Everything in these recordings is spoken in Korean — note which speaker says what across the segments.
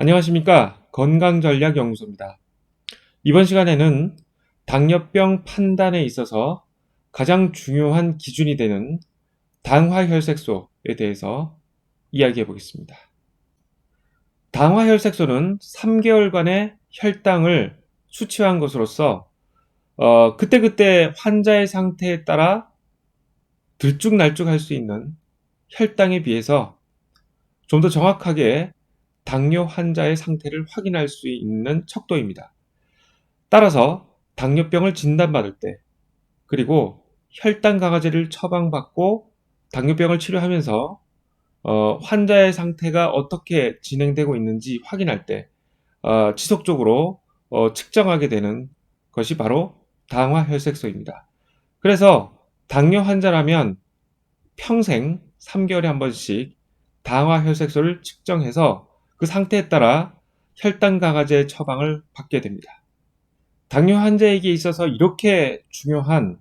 Speaker 1: 안녕하십니까. 건강전략연구소입니다. 이번 시간에는 당뇨병 판단에 있어서 가장 중요한 기준이 되는 당화혈색소에 대해서 이야기해 보겠습니다. 당화혈색소는 3개월간의 혈당을 수치한 것으로서 그때그때 환자의 상태에 따라 들쭉날쭉할 수 있는 혈당에 비해서 좀 더 정확하게 당뇨 환자의 상태를 확인할 수 있는 척도입니다. 따라서 당뇨병을 진단받을 때, 그리고 혈당 강화제를 처방받고 당뇨병을 치료하면서 환자의 상태가 어떻게 진행되고 있는지 확인할 때 지속적으로 측정하게 되는 것이 바로 당화혈색소입니다. 그래서 당뇨 환자라면 평생 3개월에 한 번씩 당화혈색소를 측정해서 그 상태에 따라 혈당 강화제 처방을 받게 됩니다. 당뇨 환자에게 있어서 이렇게 중요한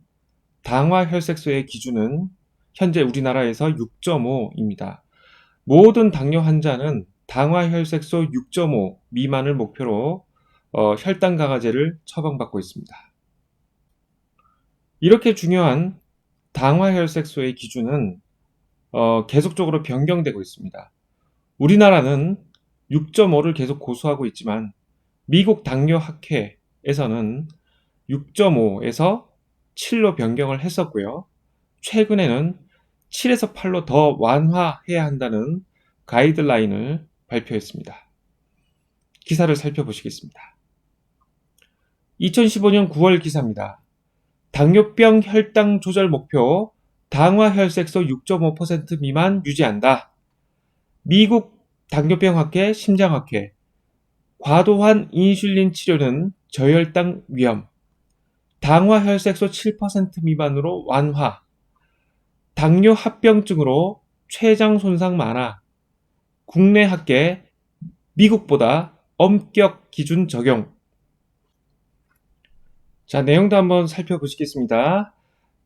Speaker 1: 당화혈색소의 기준은 현재 우리나라에서 6.5입니다. 모든 당뇨 환자는 당화혈색소 6.5 미만을 목표로 혈당 강화제를 처방받고 있습니다. 이렇게 중요한 당화혈색소의 기준은 계속적으로 변경되고 있습니다. 우리나라는 6.5를 계속 고수하고 있지만 미국 당뇨학회에서는 6.5에서 7로 변경을 했었고요. 최근에는 7에서 8로 더 완화해야 한다는 가이드라인을 발표했습니다. 기사를 살펴보시겠습니다. 2015년 9월 기사입니다. 당뇨병 혈당 조절 목표 당화혈색소 6.5% 미만 유지한다. 미국 당뇨병학회 심장학회 과도한 인슐린 치료는 저혈당 위험, 당화혈색소 7% 미만으로 완화, 당뇨 합병증으로 췌장 손상 많아, 국내 학계 미국보다 엄격 기준 적용. 자, 내용도 한번 살펴보시겠습니다.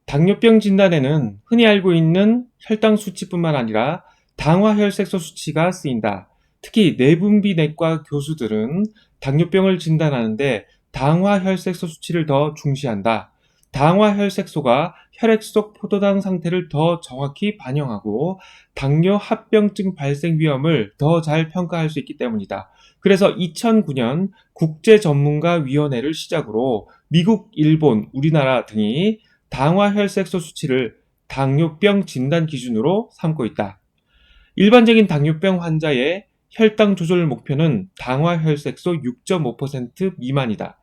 Speaker 1: 당뇨병 진단에는 흔히 알고 있는 혈당 수치뿐만 아니라 당화혈색소 수치가 쓰인다. 특히 내분비내과 교수들은 당뇨병을 진단하는데 당화혈색소 수치를 더 중시한다. 당화혈색소가 혈액 속 포도당 상태를 더 정확히 반영하고 당뇨 합병증 발생 위험을 더 잘 평가할 수 있기 때문이다. 그래서 2009년 국제전문가위원회를 시작으로 미국, 일본, 우리나라 등이 당화혈색소 수치를 당뇨병 진단 기준으로 삼고 있다. 일반적인 당뇨병 환자의 혈당 조절 목표는 당화혈색소 6.5% 미만이다.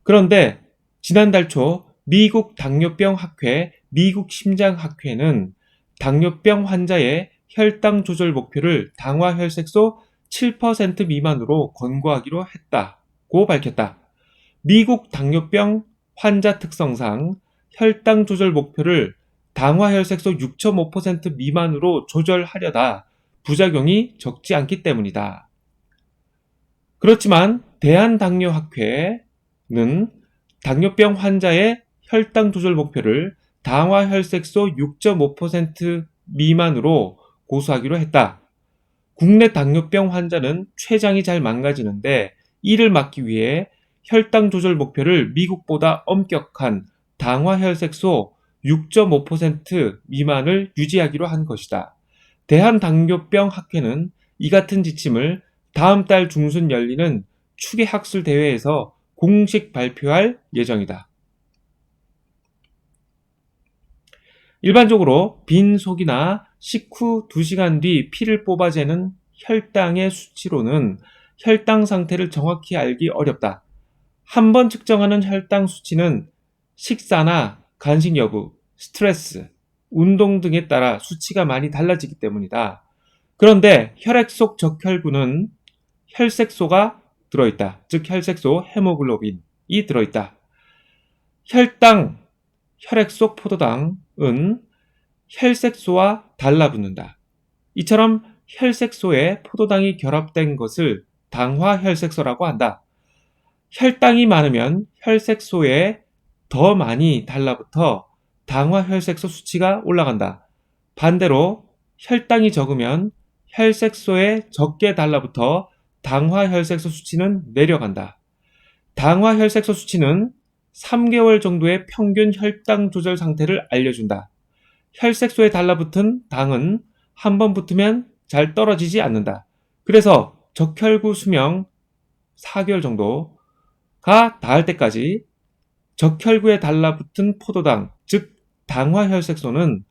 Speaker 1: 그런데 지난달 초 미국 당뇨병 학회, 미국 심장학회는 당뇨병 환자의 혈당 조절 목표를 당화혈색소 7% 미만으로 권고하기로 했다고 밝혔다. 미국 당뇨병 환자 특성상 혈당 조절 목표를 당화혈색소 6.5% 미만으로 조절하려다 부작용이 적지 않기 때문이다. 그렇지만 대한당뇨학회는 당뇨병 환자의 혈당 조절 목표를 당화혈색소 6.5% 미만으로 고수하기로 했다. 국내 당뇨병 환자는 췌장이 잘 망가지는데 이를 막기 위해 혈당 조절 목표를 미국보다 엄격한 당화혈색소 6.5% 미만을 유지하기로 한 것이다. 대한당뇨병 학회는 이 같은 지침을 다음 달 중순 열리는 추계학술 대회에서 공식 발표할 예정이다. 일반적으로 빈 속이나 식후 2시간 뒤 피를 뽑아 재는 혈당의 수치로는 혈당 상태를 정확히 알기 어렵다. 한 번 측정하는 혈당 수치는 식사나 간식 여부, 스트레스, 운동 등에 따라 수치가 많이 달라지기 때문이다. 그런데 혈액 속 적혈구는 혈색소가 들어있다. 즉 혈색소 헤모글로빈이 들어있다. 혈당, 혈액 속 포도당은 혈색소와 달라붙는다. 이처럼 혈색소에 포도당이 결합된 것을 당화혈색소라고 한다. 혈당이 많으면 혈색소에 더 많이 달라붙어 당화혈색소 수치가 올라간다. 반대로 혈당이 적으면 혈색소에 적게 달라붙어 당화혈색소 수치는 내려간다. 당화혈색소 수치는 3개월 정도의 평균 혈당 조절 상태를 알려준다. 혈색소에 달라붙은 당은 한번 붙으면 잘 떨어지지 않는다. 그래서 적혈구 수명 4개월 정도가 닿을 때까지 적혈구에 달라붙은 포도당, 즉 당화혈색소는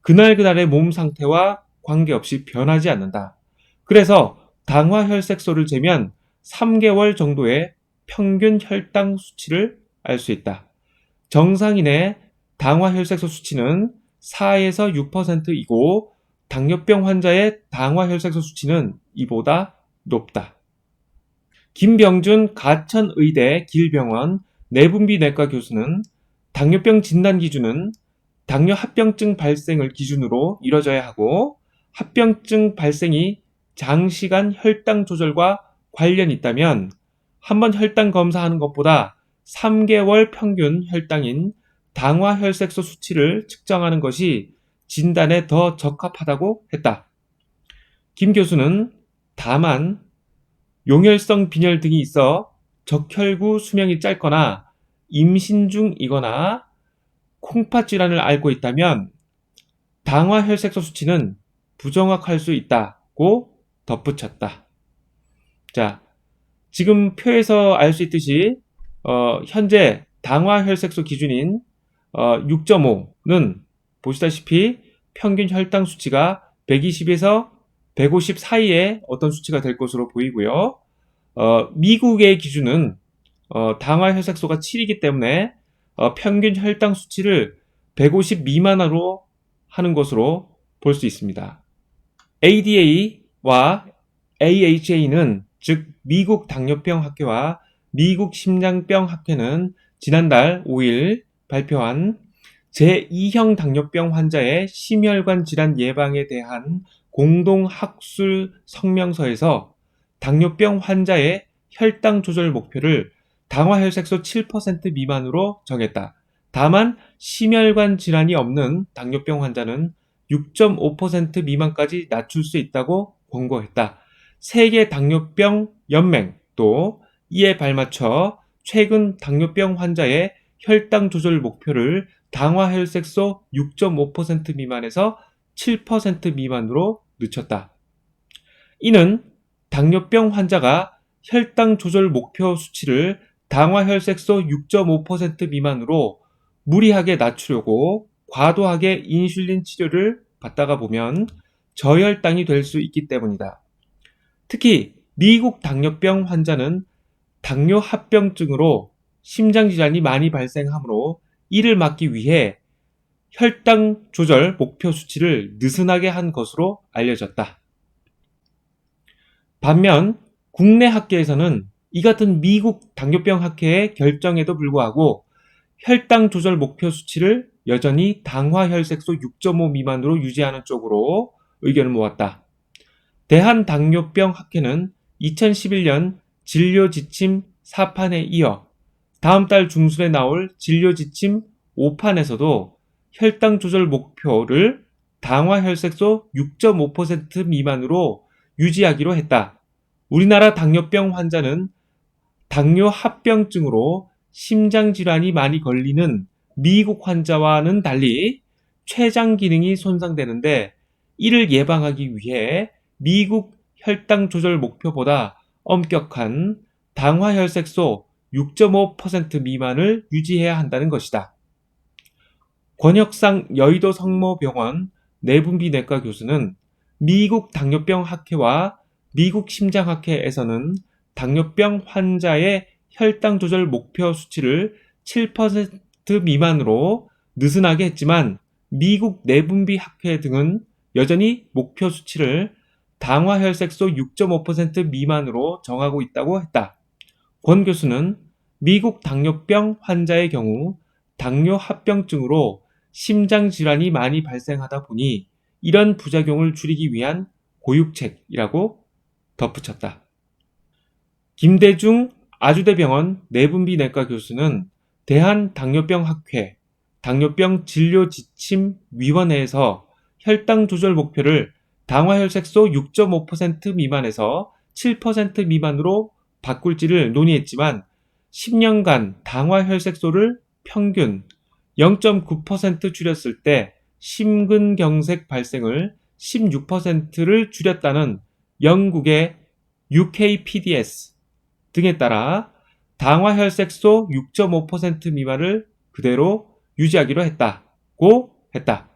Speaker 1: 그날그날의 몸 상태와 관계없이 변하지 않는다. 그래서 당화혈색소를 재면 3개월 정도의 평균 혈당 수치를 알 수 있다. 정상인의 당화혈색소 수치는 4에서 6%이고 당뇨병 환자의 당화혈색소 수치는 이보다 높다. 김병준 가천의대 길병원 내분비내과 교수는 당뇨병 진단 기준은 당뇨 합병증 발생을 기준으로 이뤄져야 하고 합병증 발생이 장시간 혈당 조절과 관련이 있다면 한번 혈당 검사하는 것보다 3개월 평균 혈당인 당화혈색소 수치를 측정하는 것이 진단에 더 적합하다고 했다. 김 교수는 다만 용혈성 빈혈 등이 있어 적혈구 수명이 짧거나 임신 중이거나 콩팥 질환을 앓고 있다면 당화혈색소 수치는 부정확할 수 있다고 덧붙였다. 자, 지금 표에서 알 수 있듯이 현재 당화혈색소 기준인 6.5는 보시다시피 평균 혈당 수치가 120에서 150 사이의 어떤 수치가 될 것으로 보이고요. 미국의 기준은 당화혈색소가 7이기 때문에 평균 혈당 수치를 150 미만으로 하는 것으로 볼 수 있습니다. ADA와 AHA는 즉 미국 당뇨병 학회와 미국 심장병 학회는 지난달 5일 발표한 제2형 당뇨병 환자의 심혈관 질환 예방에 대한 공동학술 성명서에서 당뇨병 환자의 혈당 조절 목표를 당화혈색소 7% 미만으로 정했다. 다만 심혈관 질환이 없는 당뇨병 환자는 6.5% 미만까지 낮출 수 있다고 권고했다. 세계 당뇨병 연맹도 이에 발맞춰 최근 당뇨병 환자의 혈당 조절 목표를 당화혈색소 6.5% 미만에서 7% 미만으로 늦췄다. 이는 당뇨병 환자가 혈당 조절 목표 수치를 당화혈색소 6.5% 미만으로 무리하게 낮추려고 과도하게 인슐린 치료를 받다가 보면 저혈당이 될 수 있기 때문이다. 특히 미국 당뇨병 환자는 당뇨 합병증으로 심장질환이 많이 발생하므로 이를 막기 위해 혈당 조절 목표 수치를 느슨하게 한 것으로 알려졌다. 반면 국내 학계에서는 이 같은 미국 당뇨병 학회의 결정에도 불구하고 혈당 조절 목표 수치를 여전히 당화혈색소 6.5 미만으로 유지하는 쪽으로 의견을 모았다. 대한당뇨병 학회는 2011년 진료지침 4판에 이어 다음 달 중순에 나올 진료지침 5판에서도 혈당 조절 목표를 당화혈색소 6.5% 미만으로 유지하기로 했다. 우리나라 당뇨병 환자는 당뇨 합병증으로 심장질환이 많이 걸리는 미국 환자와는 달리 췌장 기능이 손상되는데 이를 예방하기 위해 미국 혈당 조절 목표보다 엄격한 당화혈색소 6.5% 미만을 유지해야 한다는 것이다. 권혁상 여의도 성모병원 내분비내과 교수는 미국 당뇨병 학회와 미국 심장학회에서는 당뇨병 환자의 혈당 조절 목표 수치를 7% 미만으로 느슨하게 했지만 미국 내분비 학회 등은 여전히 목표 수치를 당화혈색소 6.5% 미만으로 정하고 있다고 했다. 권 교수는 미국 당뇨병 환자의 경우 당뇨 합병증으로 심장질환이 많이 발생하다 보니 이런 부작용을 줄이기 위한 고육책이라고 덧붙였다. 김대중 아주대병원 내분비내과 교수는 대한당뇨병학회 당뇨병 진료지침위원회에서 혈당 조절 목표를 당화혈색소 6.5% 미만에서 7% 미만으로 바꿀지를 논의했지만 10년간 당화혈색소를 평균 0.9% 줄였을 때 심근경색 발생을 16%를 줄였다는 영국의 UKPDS 등에 따라 당화혈색소 6.5% 미만을 그대로 유지하기로 했다고 했다.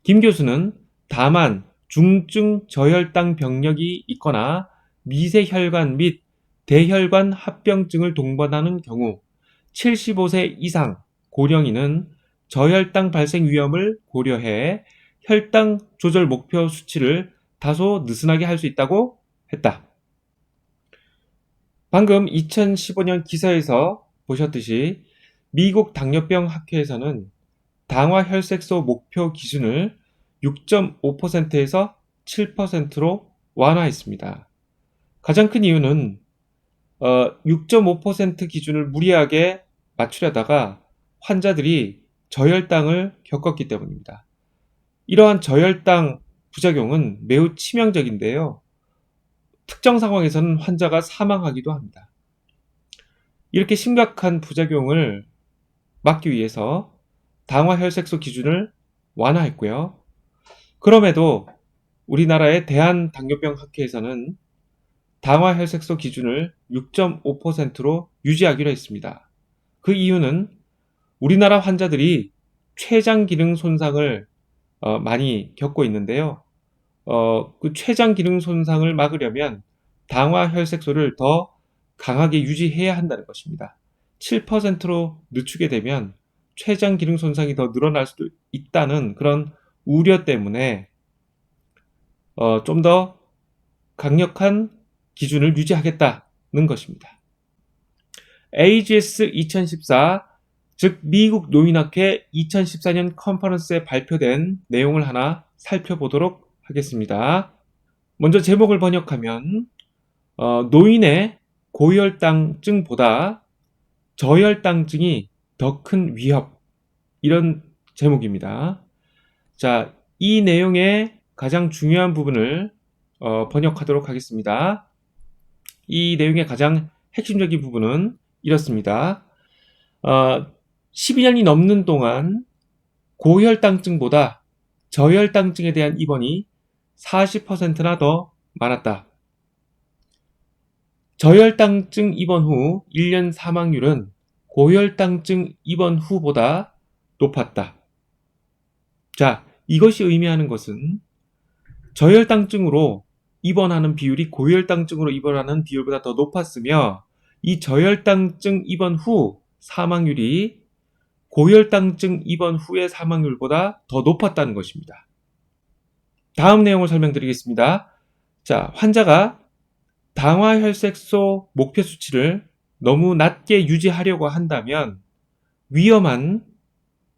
Speaker 1: 김 교수는 다만 중증 저혈당 병력이 있거나 미세혈관 및 대혈관 합병증을 동반하는 경우 75세 이상 고령인은 저혈당 발생 위험을 고려해 혈당 조절 목표 수치를 다소 느슨하게 할 수 있다고 했다. 방금 2015년 기사에서 보셨듯이 미국 당뇨병 학회에서는 당화혈색소 목표 기준을 6.5%에서 7%로 완화했습니다. 가장 큰 이유는 6.5% 기준을 무리하게 맞추려다가 환자들이 저혈당을 겪었기 때문입니다. 이러한 저혈당 부작용은 매우 치명적인데요. 특정 상황에서는 환자가 사망하기도 합니다. 이렇게 심각한 부작용을 막기 위해서 당화혈색소 기준을 완화했고요. 그럼에도 우리나라의 대한당뇨병학회에서는 당화혈색소 기준을 6.5%로 유지하기로 했습니다. 그 이유는 우리나라 환자들이 췌장 기능 손상을 많이 겪고 있는데요. 그 췌장 기능 손상을 막으려면 당화혈색소를 더 강하게 유지해야 한다는 것입니다. 7%로 늦추게 되면 췌장 기능 손상이 더 늘어날 수도 있다는 그런 우려 때문에 좀 더 강력한 기준을 유지하겠다는 것입니다. AGS 2014, 즉 미국 노인학회 2014년 컨퍼런스에 발표된 내용을 하나 살펴보도록 하겠습니다. 먼저 제목을 번역하면 노인의 고혈당증보다 저혈당증이 더 큰 위협, 이런 제목입니다. 자, 이 내용의 가장 중요한 부분을 번역하도록 하겠습니다. 이 내용의 가장 핵심적인 부분은 이렇습니다. 12년이 넘는 동안 고혈당증보다 저혈당증에 대한 입원이 40%나 더 많았다. 저혈당증 입원 후 1년 사망률은 고혈당증 입원 후보다 높았다. 자, 이것이 의미하는 것은 저혈당증으로 입원하는 비율이 고혈당증으로 입원하는 비율보다 더 높았으며 이 저혈당증 입원 후 사망률이 고혈당증 입원 후의 사망률보다 더 높았다는 것입니다. 다음 내용을 설명드리겠습니다. 자, 환자가 당화혈색소 목표 수치를 너무 낮게 유지하려고 한다면 위험한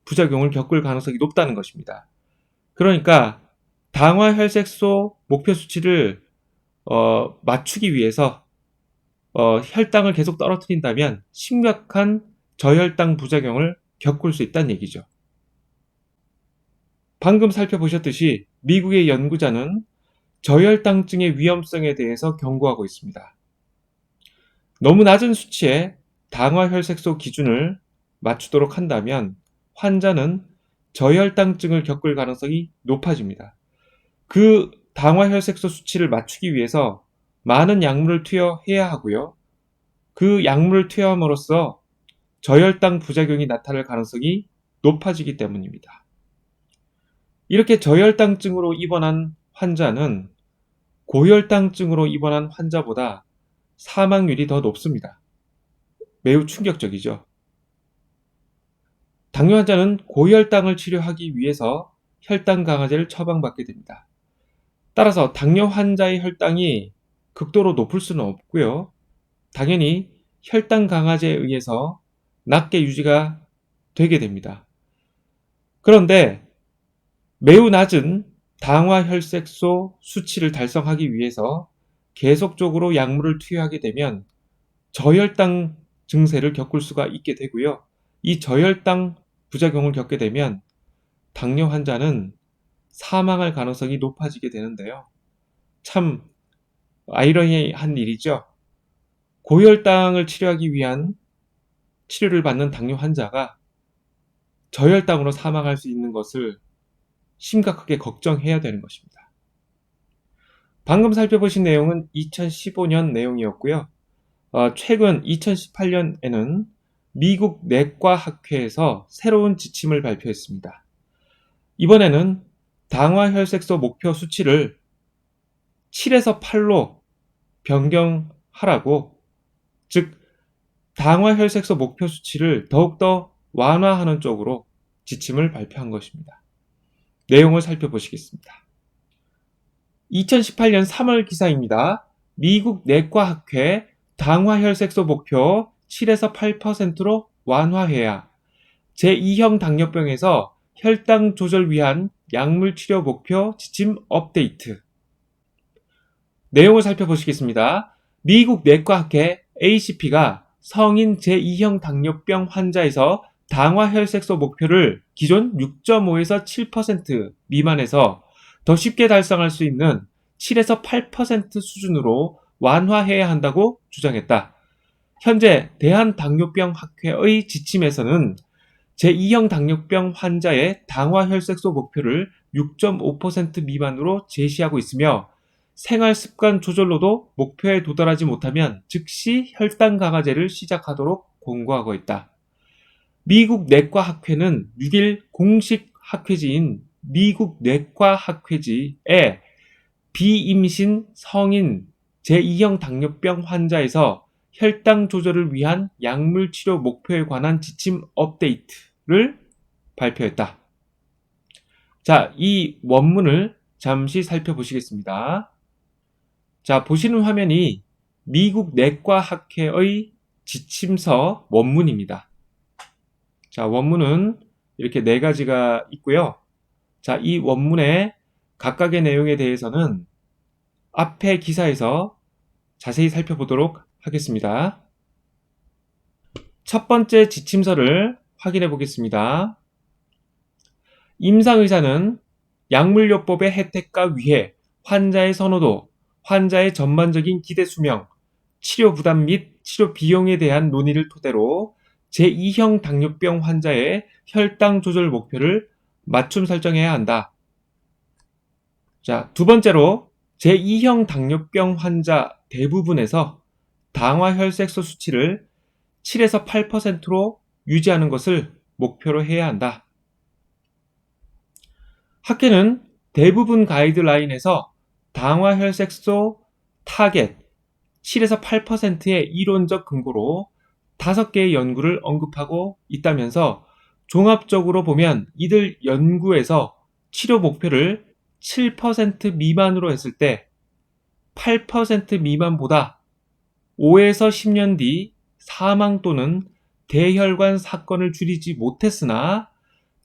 Speaker 1: 부작용을 겪을 가능성이 높다는 것입니다. 그러니까 당화혈색소 목표 수치를 맞추기 위해서 혈당을 계속 떨어뜨린다면 심각한 저혈당 부작용을 겪을 수 있다는 얘기죠. 방금 살펴보셨듯이 미국의 연구자는 저혈당증의 위험성에 대해서 경고하고 있습니다. 너무 낮은 수치의 당화혈색소 기준을 맞추도록 한다면 환자는 저혈당증을 겪을 가능성이 높아집니다. 그 당화혈색소 수치를 맞추기 위해서 많은 약물을 투여해야 하고요. 그 약물을 투여함으로써 저혈당 부작용이 나타날 가능성이 높아지기 때문입니다. 이렇게 저혈당증으로 입원한 환자는 고혈당증으로 입원한 환자보다 사망률이 더 높습니다. 매우 충격적이죠. 당뇨 환자는 고혈당을 치료하기 위해서 혈당 강화제를 처방받게 됩니다. 따라서 당뇨 환자의 혈당이 극도로 높을 수는 없고요. 당연히 혈당 강화제에 의해서 낮게 유지가 되게 됩니다. 그런데 매우 낮은 당화혈색소 수치를 달성하기 위해서 계속적으로 약물을 투여하게 되면 저혈당 증세를 겪을 수가 있게 되고요. 이 저혈당 부작용을 겪게 되면 당뇨 환자는 사망할 가능성이 높아지게 되는데요. 참 아이러니한 일이죠. 고혈당을 치료하기 위한 치료를 받는 당뇨 환자가 저혈당으로 사망할 수 있는 것을 심각하게 걱정해야 되는 것입니다. 방금 살펴보신 내용은 2015년 내용이었고요. 최근 2018년에는 미국 내과학회에서 새로운 지침을 발표했습니다. 이번에는 당화혈색소 목표 수치를 7에서 8로 변경하라고, 즉 당화혈색소 목표 수치를 더욱더 완화하는 쪽으로 지침을 발표한 것입니다. 내용을 살펴보시겠습니다. 2018년 3월 기사입니다. 미국 내과학회 당화혈색소 목표 7에서 8%로 완화해야 제2형 당뇨병에서 혈당 조절 위한 약물 치료 목표 지침 업데이트. 내용을 살펴보시겠습니다. 미국 내과학회 ACP가 성인 제2형 당뇨병 환자에서 당화혈색소 목표를 기존 6.5에서 7% 미만에서 더 쉽게 달성할 수 있는 7에서 8% 수준으로 완화해야 한다고 주장했다. 현재 대한당뇨병학회의 지침에서는 제2형 당뇨병 환자의 당화혈색소 목표를 6.5% 미만으로 제시하고 있으며 생활습관 조절로도 목표에 도달하지 못하면 즉시 혈당 강화제를 시작하도록 권고하고 있다. 미국 내과학회는 6일 공식 학회지인 미국 내과학회지에 비임신 성인 제2형 당뇨병 환자에서 혈당 조절을 위한 약물 치료 목표에 관한 지침 업데이트를 발표했다. 자, 이 원문을 잠시 살펴보시겠습니다. 자, 보시는 화면이 미국 내과학회의 지침서 원문입니다. 자, 원문은 이렇게 4가지가 있고요. 자, 이 원문의 각각의 내용에 대해서는 앞에 기사에서 자세히 살펴보도록 하겠습니다. 첫 번째 지침서를 확인해 보겠습니다. 임상의사는 약물요법의 혜택과 위해 환자의 선호도, 환자의 전반적인 기대 수명, 치료 부담 및 치료 비용에 대한 논의를 토대로 제2형 당뇨병 환자의 혈당 조절 목표를 맞춤 설정해야 한다. 자, 두 번째로 제2형 당뇨병 환자 대부분에서 당화혈색소 수치를 7에서 8%로 유지하는 것을 목표로 해야 한다. 학회는 대부분 가이드라인에서 당화혈색소 타겟 7에서 8%의 이론적 근거로 5개의 연구를 언급하고 있다면서 종합적으로 보면 이들 연구에서 치료 목표를 7% 미만으로 했을 때 8% 미만보다 5에서 10년 뒤 사망 또는 대혈관 사건을 줄이지 못했으나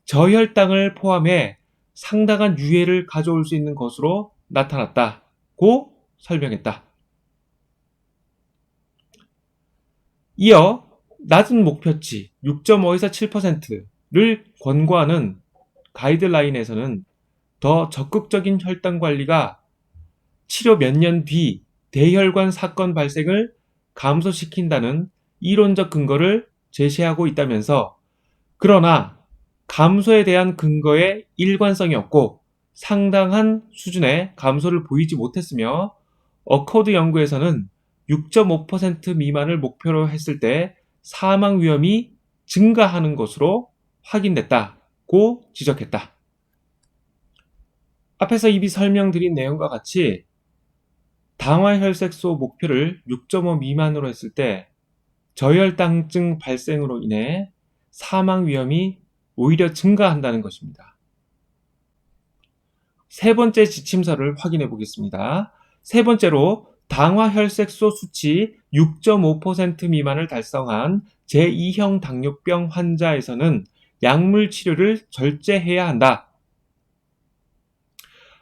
Speaker 1: 저혈당을 포함해 상당한 유해를 가져올 수 있는 것으로 나타났다고 설명했다. 이어 낮은 목표치 6.5에서 7%를 권고하는 가이드라인에서는 더 적극적인 혈당 관리가 치료 몇 년 뒤 대혈관 사건 발생을 감소시킨다는 이론적 근거를 제시하고 있다면서, 그러나 감소에 대한 근거에 일관성이 없고 상당한 수준의 감소를 보이지 못했으며 어코드 연구에서는 6.5% 미만을 목표로 했을 때 사망 위험이 증가하는 것으로 확인됐다고 지적했다. 앞에서 이미 설명드린 내용과 같이 당화혈색소 목표를 6.5 미만으로 했을 때 저혈당증 발생으로 인해 사망 위험이 오히려 증가한다는 것입니다. 세 번째 지침서를 확인해 보겠습니다. 세 번째로 당화혈색소 수치 6.5% 미만을 달성한 제2형 당뇨병 환자에서는 약물 치료를 절제해야 한다.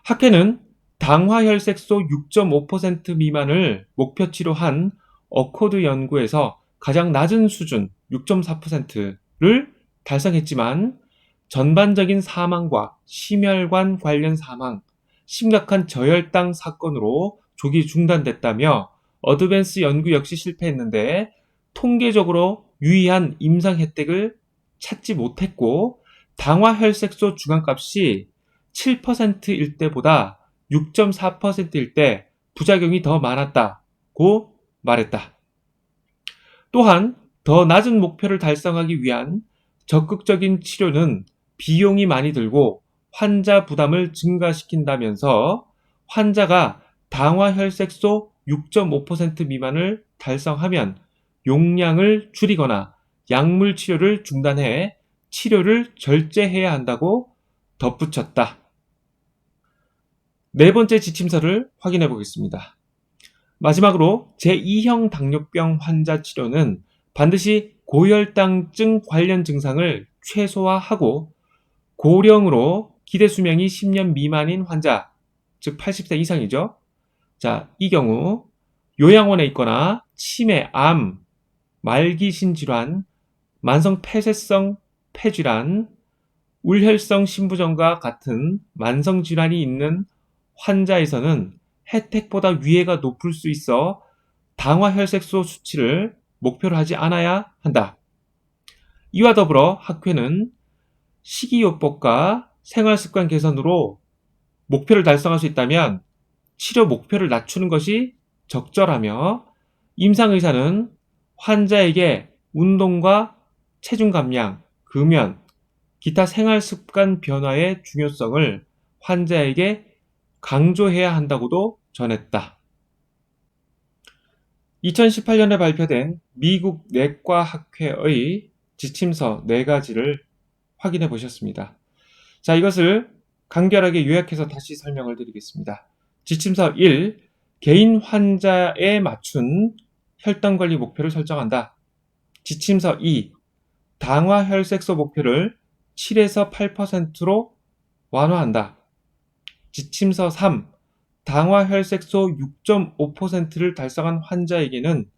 Speaker 1: 학회는 당화혈색소 6.5% 미만을 목표치로 한 어코드 연구에서 가장 낮은 수준 6.4%를 달성했지만 전반적인 사망과 심혈관 관련 사망, 심각한 저혈당 사건으로 조기 중단됐다며 어드밴스 연구 역시 실패했는데 통계적으로 유의한 임상 혜택을 찾지 못했고 당화혈색소 주간값이 7%일 때보다 6.4%일 때 부작용이 더 많았다고 말했다. 또한 더 낮은 목표를 달성하기 위한 적극적인 치료는 비용이 많이 들고 환자 부담을 증가시킨다면서 환자가 당화혈색소 6.5% 미만을 달성하면 용량을 줄이거나 약물 치료를 중단해 치료를 절제해야 한다고 덧붙였다. 네 번째 지침서를 확인해 보겠습니다. 마지막으로 제2형 당뇨병 환자 치료는 반드시 고혈당증 관련 증상을 최소화하고 고령으로 기대 수명이 10년 미만인 환자, 즉 80세 이상이죠. 자, 이 경우 요양원에 있거나 치매, 암, 말기신 질환, 만성 폐쇄성 폐질환, 울혈성 심부전과 같은 만성 질환이 있는 환자에서는 혜택보다 위해가 높을 수 있어 당화혈색소 수치를 목표로 하지 않아야 한다. 이와 더불어 학회는 식이요법과 생활습관 개선으로 목표를 달성할 수 있다면 치료 목표를 낮추는 것이 적절하며 임상의사는 환자에게 운동과 체중 감량, 금연, 기타 생활습관 변화의 중요성을 환자에게 강조해야 한다고도 전했다. 2018년에 발표된 미국 내과학회의 지침서 4가지를 확인해 보셨습니다. 자, 이것을 간결하게 요약해서 다시 설명을 드리겠습니다. 지침서 1. 개인 환자에 맞춘 혈당관리 목표를 설정한다. 지침서 2. 당화혈색소 목표를 7에서 8%로 완화한다. 지침서 3. 당화혈색소 6.5%를 달성한 환자에게는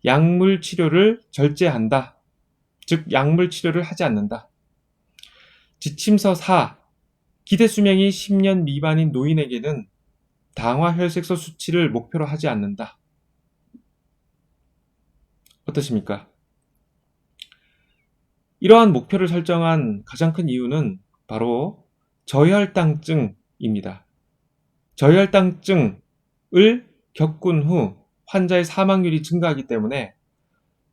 Speaker 1: 약물 치료를 절제한다. 즉 약물 치료를 하지 않는다. 지침서 4. 기대 수명이 10년 미만인 노인에게는 당화혈색소 수치를 목표로 하지 않는다. 어떠십니까? 이러한 목표를 설정한 가장 큰 이유는 바로 저혈당증입니다. 저혈당증을 겪은 후 환자의 사망률이 증가하기 때문에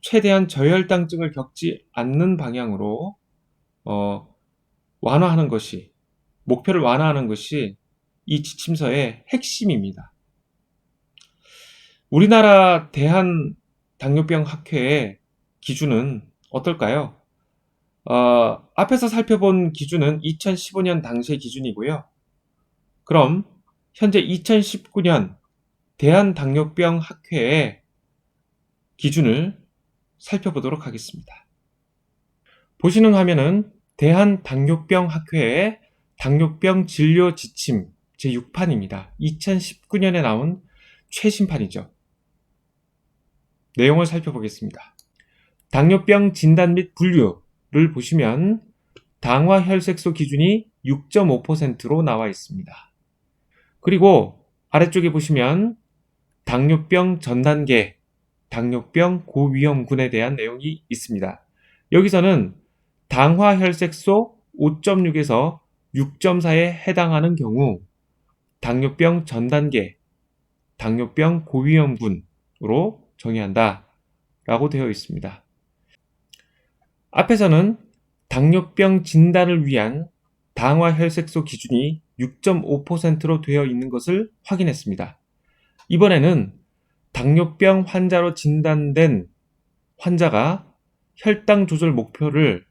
Speaker 1: 최대한 저혈당증을 겪지 않는 방향으로 완화하는 것이, 목표를 완화하는 것이 이 지침서의 핵심입니다. 우리나라 대한당뇨병학회의 기준은 어떨까요? 앞에서 살펴본 기준은 2015년 당시의 기준이고요. 그럼 현재 2019년 대한당뇨병학회의 기준을 살펴보도록 하겠습니다. 보시는 화면은 대한당뇨병학회의 당뇨병 진료 지침 제6판입니다. 2019년에 나온 최신판이죠. 내용을 살펴보겠습니다. 당뇨병 진단 및 분류를 보시면 당화혈색소 기준이 6.5%로 나와 있습니다. 그리고 아래쪽에 보시면 당뇨병 전 단계, 당뇨병 고위험군에 대한 내용이 있습니다. 여기서는 당화혈색소 5.6에서 6.4에 해당하는 경우 당뇨병 전 단계, 당뇨병 고위험군으로 정의한다 라고 되어 있습니다. 앞에서는 당뇨병 진단을 위한 당화혈색소 기준이 6.5%로 되어 있는 것을 확인했습니다. 이번에는 당뇨병 환자로 진단된 환자가 혈당 조절 목표를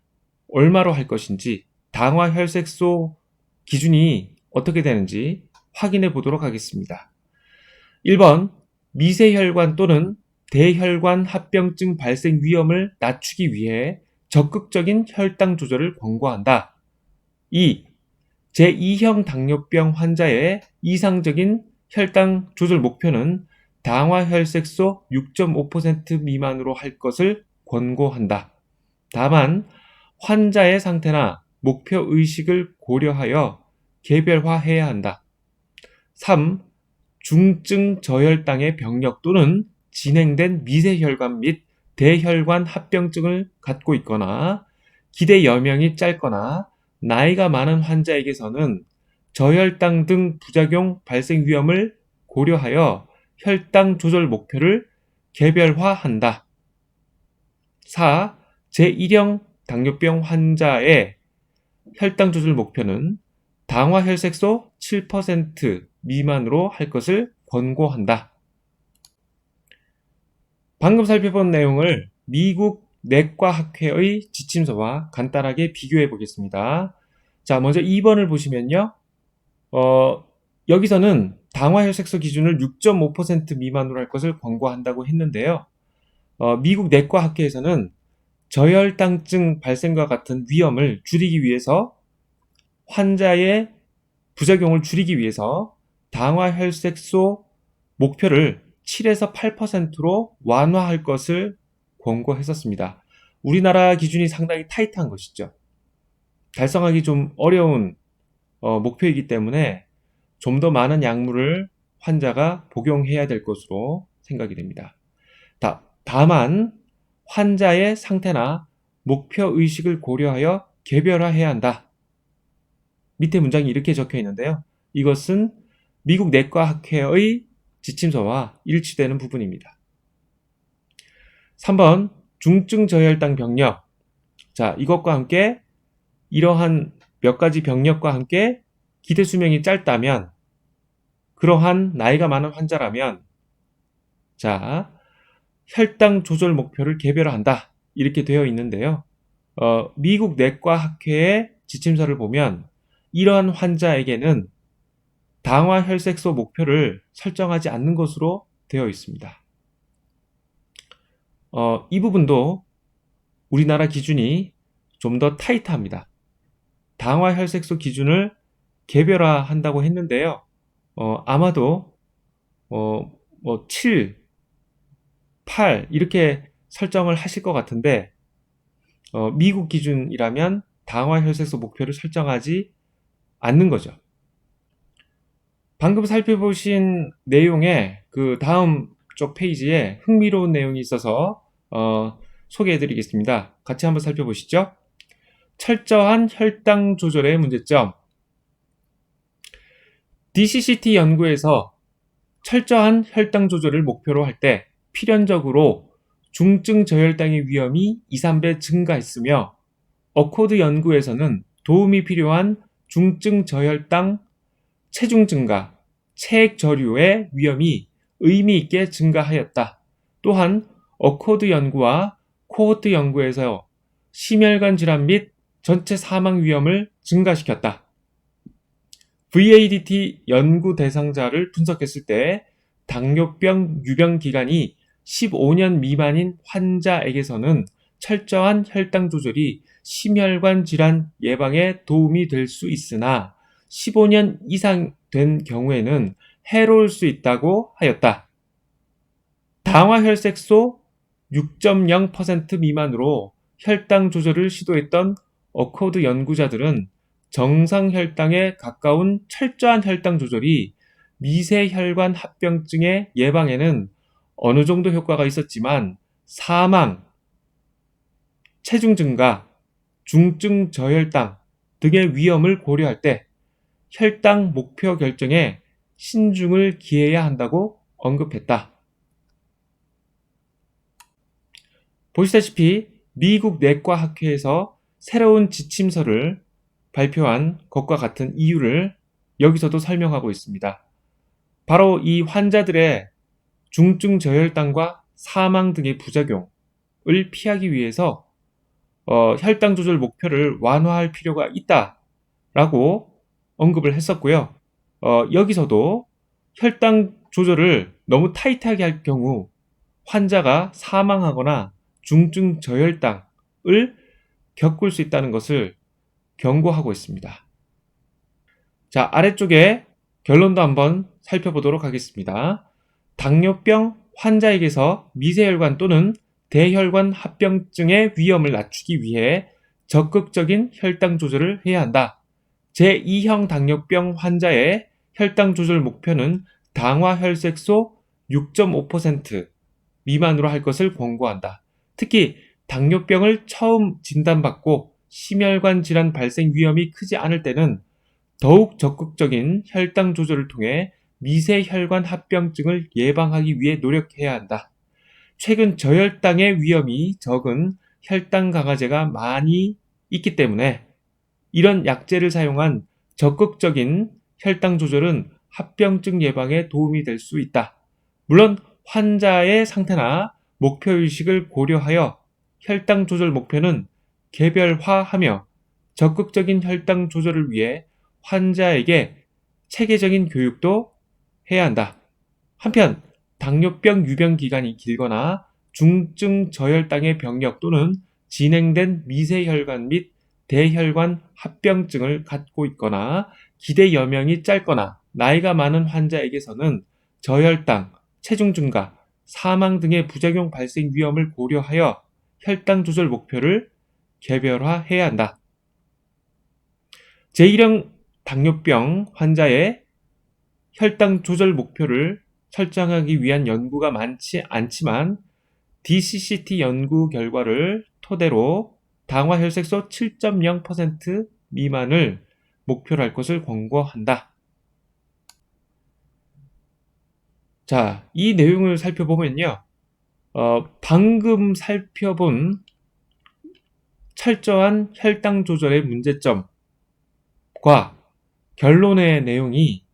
Speaker 1: 얼마로 할 것인지, 당화혈색소 기준이 어떻게 되는지 확인해 보도록 하겠습니다. 1번, 미세혈관 또는 대혈관 합병증 발생 위험을 낮추기 위해 적극적인 혈당 조절을 권고한다. 2. 제2형 당뇨병 환자의 이상적인 혈당 조절 목표는 당화혈색소 6.5% 미만으로 할 것을 권고한다. 다만 환자의 상태나 목표 의식을 고려하여 개별화해야 한다. 3. 중증 저혈당의 병력 또는 진행된 미세혈관 및 대혈관 합병증을 갖고 있거나 기대 여명이 짧거나 나이가 많은 환자에게서는 저혈당 등 부작용 발생 위험을 고려하여 혈당 조절 목표를 개별화한다. 4. 제1형 당뇨병 환자의 혈당 조절 목표는 당화 혈색소 7% 미만으로 할 것을 권고한다. 방금 살펴본 내용을 미국 내과학회의 지침서와 간단하게 비교해 보겠습니다. 자, 먼저 2번을 보시면요. 여기서는 당화 혈색소 기준을 6.5% 미만으로 할 것을 권고한다고 했는데요. 미국 내과학회에서는 저혈당증 발생과 같은 위험을 줄이기 위해서 환자의 부작용을 줄이기 위해서 당화 혈색소 목표를 7에서 8%로 완화할 것을 권고했었습니다. 우리나라 기준이 상당히 타이트한 것이죠. 달성하기 좀 어려운 목표이기 때문에 좀 더 많은 약물을 환자가 복용해야 될 것으로 생각이 됩니다. 다만 환자의 상태나 목표 의식을 고려하여 개별화해야 한다. 밑에 문장이 이렇게 적혀 있는데요. 이것은 미국 내과학회의 지침서와 일치되는 부분입니다. 3번 중증 저혈당 병력. 자, 이것과 함께 이러한 몇 가지 병력과 함께 기대 수명이 짧다면, 그러한 나이가 많은 환자라면, 자, 혈당 조절 목표를 개별화한다. 이렇게 되어 있는데요. 미국 내과학회의 지침서를 보면 이러한 환자에게는 당화 혈색소 목표를 설정하지 않는 것으로 되어 있습니다. 이 부분도 우리나라 기준이 좀 더 타이트합니다. 당화 혈색소 기준을 개별화한다고 했는데요. 아마도 7, 8 이렇게 설정을 하실 것 같은데 미국 기준이라면 당화 혈색소 목표를 설정하지 않는 거죠. 방금 살펴보신 내용에 그 다음 쪽 페이지에 흥미로운 내용이 있어서 소개해 드리겠습니다. 같이 한번 살펴보시죠. 철저한 혈당 조절의 문제점. DCCT 연구에서 철저한 혈당 조절을 목표로 할 때 필연적으로 중증 저혈당의 위험이 2, 3배 증가했으며 어코드 연구에서는 도움이 필요한 중증 저혈당 체중 증가, 체액 저류의 위험이 의미 있게 증가하였다. 또한 어코드 연구와 코호트 연구에서 심혈관 질환 및 전체 사망 위험을 증가시켰다. VADT 연구 대상자를 분석했을 때 당뇨병 유병 기간이 15년 미만인 환자에게서는 철저한 혈당 조절이 심혈관 질환 예방에 도움이 될 수 있으나 15년 이상 된 경우에는 해로울 수 있다고 하였다. 당화 혈색소 6.0% 미만으로 혈당 조절을 시도했던 어코드 연구자들은 정상 혈당에 가까운 철저한 혈당 조절이 미세혈관 합병증의 예방에는 어느 정도 효과가 있었지만 사망, 체중 증가, 중증 저혈당 등의 위험을 고려할 때 혈당 목표 결정에 신중을 기해야 한다고 언급했다. 보시다시피 미국 내과학회에서 새로운 지침서를 발표한 것과 같은 이유를 여기서도 설명하고 있습니다. 바로 이 환자들의 중증 저혈당과 사망 등의 부작용을 피하기 위해서 혈당 조절 목표를 완화할 필요가 있다라고 언급을 했었고요. 여기서도 혈당 조절을 너무 타이트하게 할 경우 환자가 사망하거나 중증 저혈당을 겪을 수 있다는 것을 경고하고 있습니다. 자, 아래쪽에 결론도 한번 살펴보도록 하겠습니다. 당뇨병 환자에게서 미세혈관 또는 대혈관 합병증의 위험을 낮추기 위해 적극적인 혈당 조절을 해야 한다. 제2형 당뇨병 환자의 혈당 조절 목표는 당화혈색소 6.5% 미만으로 할 것을 권고한다. 특히 당뇨병을 처음 진단받고 심혈관 질환 발생 위험이 크지 않을 때는 더욱 적극적인 혈당 조절을 통해 미세혈관 합병증을 예방하기 위해 노력해야 한다. 최근 저혈당의 위험이 적은 혈당 강화제가 많이 있기 때문에 이런 약제를 사용한 적극적인 혈당 조절은 합병증 예방에 도움이 될 수 있다. 물론 환자의 상태나 목표의식을 고려하여 혈당 조절 목표는 개별화하며 적극적인 혈당 조절을 위해 환자에게 체계적인 교육도 해야 한다. 한편 당뇨병 유병 기간이 길거나 중증 저혈당의 병력 또는 진행된 미세혈관 및 대혈관 합병증을 갖고 있거나 기대 여명이 짧거나 나이가 많은 환자에게서는 저혈당, 체중 증가, 사망 등의 부작용 발생 위험을 고려하여 혈당 조절 목표를 개별화해야 한다. 제1형 당뇨병 환자의 혈당 조절 목표를 설정하기 위한 연구가 많지 않지만 DCCT 연구 결과를 토대로 당화혈색소 7.0% 미만을 목표로 할 것을 권고한다. 자, 이 내용을 살펴보면요. 방금 살펴본 철저한 혈당 조절의 문제점과 결론의 내용이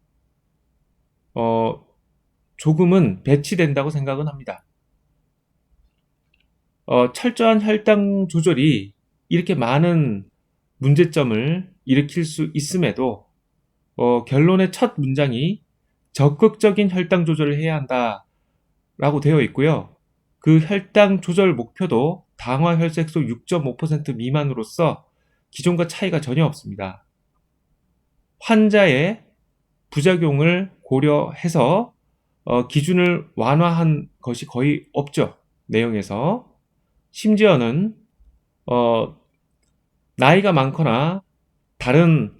Speaker 1: 조금은 배치된다고 생각은 합니다. 철저한 혈당 조절이 이렇게 많은 문제점을 일으킬 수 있음에도 결론의 첫 문장이 적극적인 혈당 조절을 해야 한다라고 되어 있고요. 그 혈당 조절 목표도 당화혈색소 6.5% 미만으로서 기존과 차이가 전혀 없습니다. 환자의 부작용을 고려해서 기준을 완화한 것이 거의 없죠. 내용에서. 심지어는 나이가 많거나 다른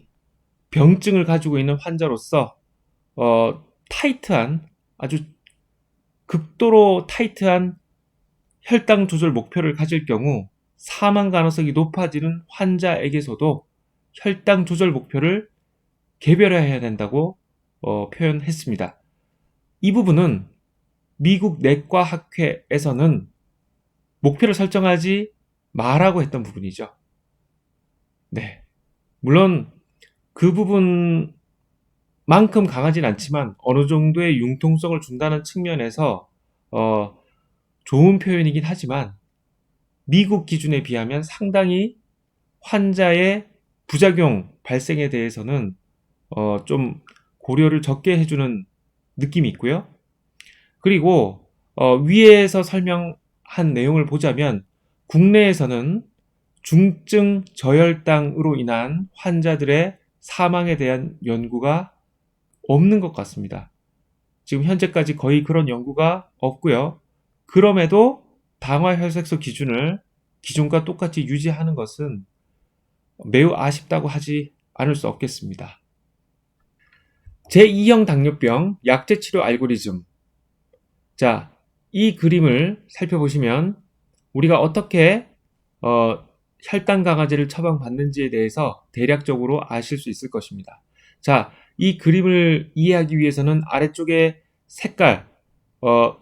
Speaker 1: 병증을 가지고 있는 환자로서 타이트한, 아주 극도로 타이트한 혈당 조절 목표를 가질 경우 사망 가능성이 높아지는 환자에게서도 혈당 조절 목표를 개별화해야 된다고 표현했습니다. 이 부분은 미국 내과학회에서는 목표를 설정하지 말라고 했던 부분이죠. 네. 물론 그 부분만큼 강하진 않지만 어느 정도의 융통성을 준다는 측면에서 좋은 표현이긴 하지만 미국 기준에 비하면 상당히 환자의 부작용 발생에 대해서는 좀 고려를 적게 해주는 느낌이 있고요. 그리고 위에서 설명한 내용을 보자면 국내에서는 중증 저혈당으로 인한 환자들의 사망에 대한 연구가 없는 것 같습니다. 지금 현재까지 거의 그런 연구가 없고요. 그럼에도 당화혈색소 기준을 기존과 똑같이 유지하는 것은 매우 아쉽다고 하지 않을 수 없겠습니다. 제2형 당뇨병 약제 치료 알고리즘. 자, 이 그림을 살펴보시면 우리가 어떻게 혈당 강화제를 처방받는지에 대해서 대략적으로 아실 수 있을 것입니다. 자, 이 그림을 이해하기 위해서는 아래쪽에 색깔,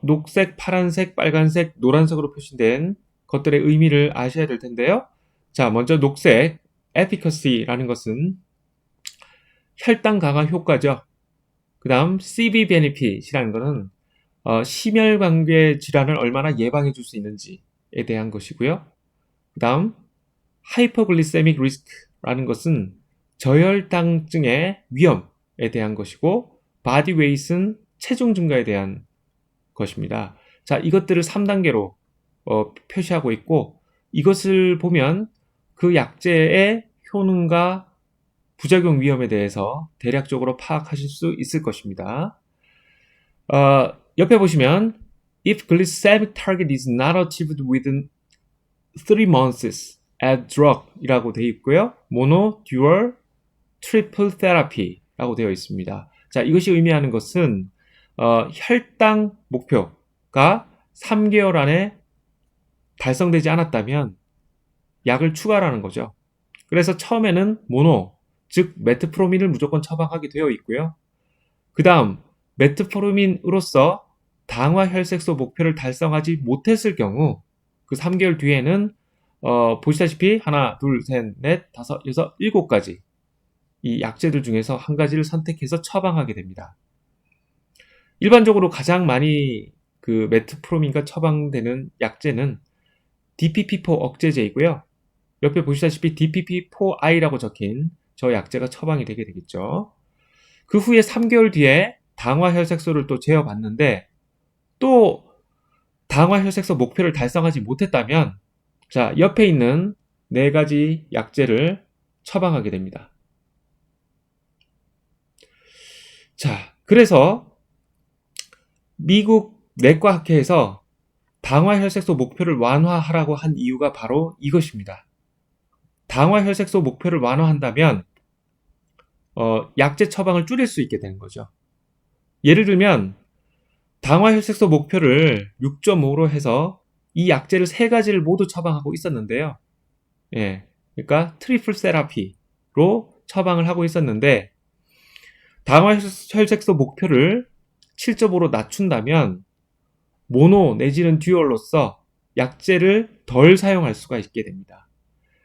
Speaker 1: 녹색, 파란색, 빨간색, 노란색으로 표시된 것들의 의미를 아셔야 될 텐데요. 자, 먼저 녹색, efficacy라는 것은 혈당 강화 효과죠. 그 다음 CV benefit이라는 것은 심혈관계 질환을 얼마나 예방해 줄 수 있는지에 대한 것이고요. 그 다음 hypoglycemic risk라는 것은 저혈당증의 위험에 대한 것이고 body weight은 체중 증가에 대한 것입니다. 자, 이것들을 3단계로 표시하고 있고 이것을 보면 그 약제의 효능과 부작용 위험에 대해서 대략적으로 파악하실 수 있을 것입니다. 옆에 보시면 If glycemic target is not achieved within 3 months, add drug 이라고 되어 있고요. mono, dual, triple therapy 라고 되어 있습니다. 자, 이것이 의미하는 것은 혈당 목표가 3개월 안에 달성되지 않았다면 약을 추가라는 거죠. 그래서 처음에는 모노, 즉 메트포르민을 무조건 처방하게 되어 있고요. 그 다음 메트포르민으로서 당화 혈색소 목표를 달성하지 못했을 경우 그 3개월 뒤에는 보시다시피 하나, 둘, 셋, 넷, 다섯, 여섯, 일곱 가지 이 약제들 중에서 한 가지를 선택해서 처방하게 됩니다. 일반적으로 가장 많이 그 메트포르민과 처방되는 약제는 DPP-4 억제제이고요. 옆에 보시다시피 DPP-4I라고 적힌 저 약제가 처방이 되게 되겠죠. 그 후에 3개월 뒤에 당화혈색소를 또 재어봤는데 또 당화혈색소 목표를 달성하지 못했다면 자, 옆에 있는 4가지 약제를 처방하게 됩니다. 자, 그래서 미국 내과학회에서 당화혈색소 목표를 완화하라고 한 이유가 바로 이것입니다. 당화혈색소 목표를 완화한다면 약제 처방을 줄일 수 있게 되는 거죠. 예를 들면 당화혈색소 목표를 6.5로 해서 이 약제를 3가지를 모두 처방하고 있었는데요. 예, 그러니까 트리플 세라피로 처방을 하고 있었는데 당화혈색소 목표를 7.5로 낮춘다면 모노 내지는 듀얼로서 약제를 덜 사용할 수가 있게 됩니다.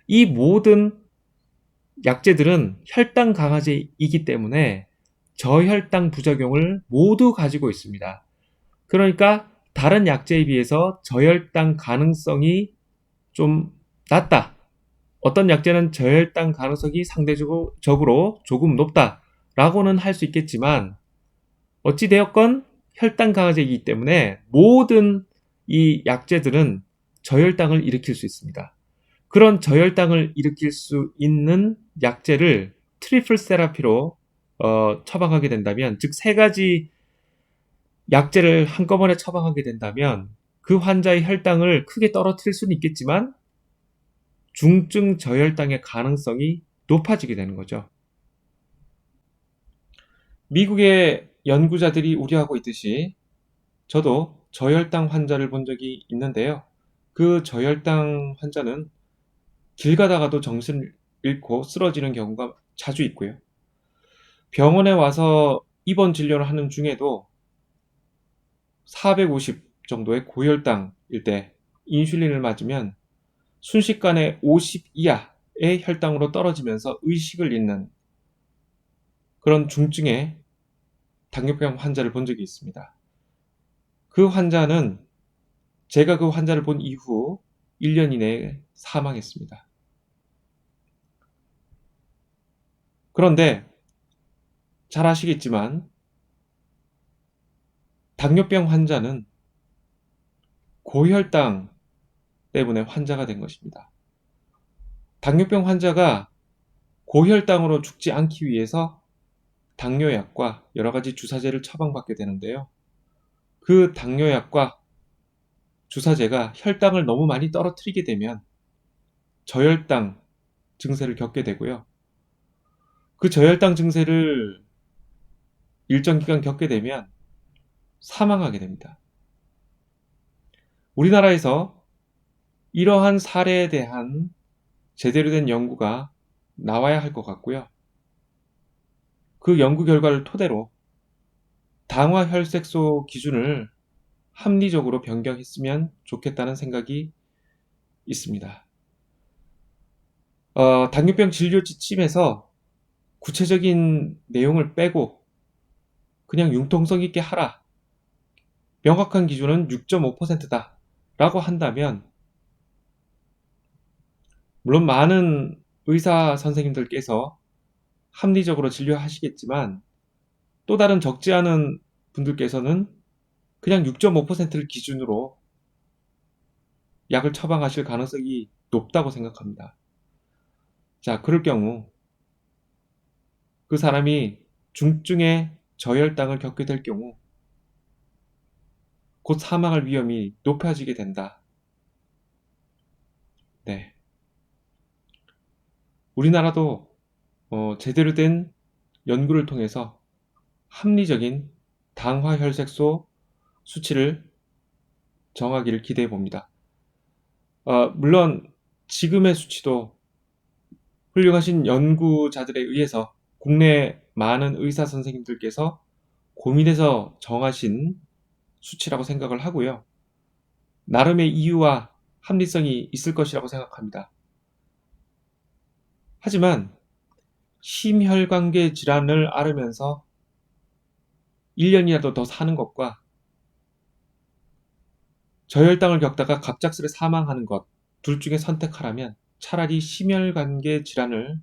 Speaker 1: 이 모든 약제들은 혈당 강화제이기 때문에 저혈당 부작용을 모두 가지고 있습니다. 그러니까 다른 약제에 비해서 저혈당 가능성이 좀 낮다. 어떤 약제는 저혈당 가능성이 상대적으로 조금 높다라고는 할 수 있겠지만 어찌되었건 혈당 강화제이기 때문에 모든 이 약제들은 저혈당을 일으킬 수 있습니다. 그런 저혈당을 일으킬 수 있는 약제를 트리플 세라피로 처방하게 된다면, 즉 3가지 약제를 한꺼번에 처방하게 된다면 그 환자의 혈당을 크게 떨어뜨릴 수는 있겠지만 중증 저혈당의 가능성이 높아지게 되는 거죠. 미국의 연구자들이 우려하고 있듯이 저도 저혈당 환자를 본 적이 있는데요. 그 저혈당 환자는 길 가다가도 정신을 잃고 쓰러지는 경우가 자주 있고요. 병원에 와서 입원 진료를 하는 중에도 450 정도의 고혈당일 때 인슐린을 맞으면 순식간에 50 이하의 혈당으로 떨어지면서 의식을 잃는 그런 중증의 당뇨병 환자를 본 적이 있습니다. 그 환자는 제가 그 환자를 본 이후 1년 이내에 사망했습니다. 그런데 잘 아시겠지만 당뇨병 환자는 고혈당 때문에 환자가 된 것입니다. 당뇨병 환자가 고혈당으로 죽지 않기 위해서 당뇨약과 여러 가지 주사제를 처방받게 되는데요. 그 당뇨약과 주사제가 혈당을 너무 많이 떨어뜨리게 되면 저혈당 증세를 겪게 되고요. 그 저혈당 증세를 일정 기간 겪게 되면 사망하게 됩니다. 우리나라에서 이러한 사례에 대한 제대로 된 연구가 나와야 할 것 같고요. 그 연구 결과를 토대로 당화혈색소 기준을 합리적으로 변경했으면 좋겠다는 생각이 있습니다. 당뇨병 진료 지침에서 구체적인 내용을 빼고 그냥 융통성 있게 하라. 명확한 기준은 6.5%다 라고 한다면 물론 많은 의사 선생님들께서 합리적으로 진료하시겠지만 또 다른 적지 않은 분들께서는 그냥 6.5%를 기준으로 약을 처방하실 가능성이 높다고 생각합니다. 자, 그럴 경우 그 사람이 중증의 저혈당을 겪게 될 경우 곧 사망할 위험이 높아지게 된다. 네. 우리나라도 제대로 된 연구를 통해서 합리적인 당화혈색소 수치를 정하기를 기대해 봅니다. 물론 지금의 수치도 훌륭하신 연구자들에 의해서 국내 많은 의사 선생님들께서 고민해서 정하신 수치라고 생각을 하고요. 나름의 이유와 합리성이 있을 것이라고 생각합니다. 하지만 심혈관계 질환을 앓으면서 1년이라도 더 사는 것과 저혈당을 겪다가 갑작스레 사망하는 것, 둘 중에 선택하라면 차라리 심혈관계 질환을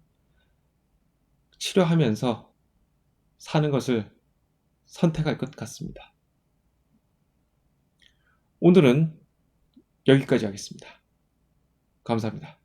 Speaker 1: 치료하면서 사는 것을 선택할 것 같습니다. 오늘은 여기까지 하겠습니다. 감사합니다.